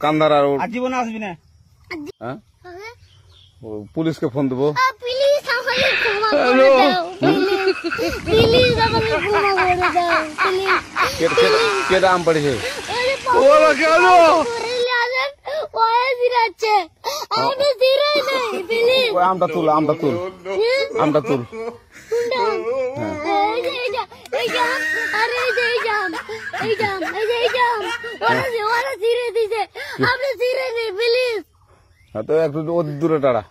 কান্দার আর জীবনে আসবি না। হ্যাঁ পুলিশকে ফোন দেবো। প্লিজ আমাকে ক্ষমা করে দাও, প্লিজ আমাকে ক্ষমা করে দাও, কেটা আম পড়েছে আমটা তুল তো একটু দূরে টাড়া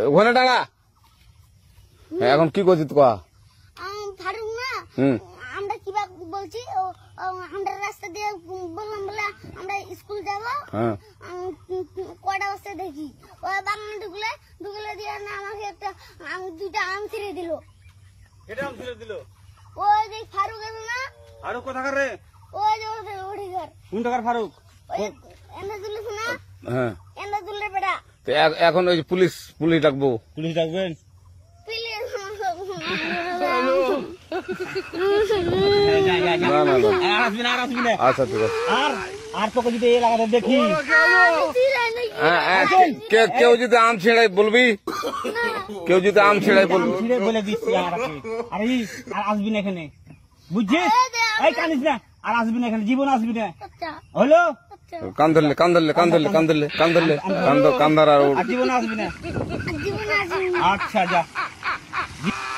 ওখানে টাড়া। এখন কি করছিস কা ফারুক না আমরা কিভাবে বলছি আমরা রাস্তা দিয়ে বললাম বলে আমরা স্কুল যাবো কটা বস্তা দেখি ওই বাগানে ঢুকলে দিয়ে না আমাকে একটা দুইটা আম ছিঁড়ে দিল। ওই যে ফারুক এলো না। ফারুক কোথাকার রে? ওই যে ওঠে ঘর। কোন টাকার ফারুক? এন্দা তুলিস না। হ্যাঁ এন্দা তুললে বেটা। এখন ওই পুলিশ ডাকবো। পুলিশ ডাকবেন? আচ্ছা ঠিক আছে। আর তোকে যদি এই লাগাতে দেখি কেউ যদি আম ছেড়াই বলবি, বলে দিচ্ছি আর আসবি না এখানে, বুঝছিস? এই কানিস না, আর আসবি না এখানে, জীবন আসবি না। হলো কান্দার আর জীবন আসবি না। আচ্ছা যা।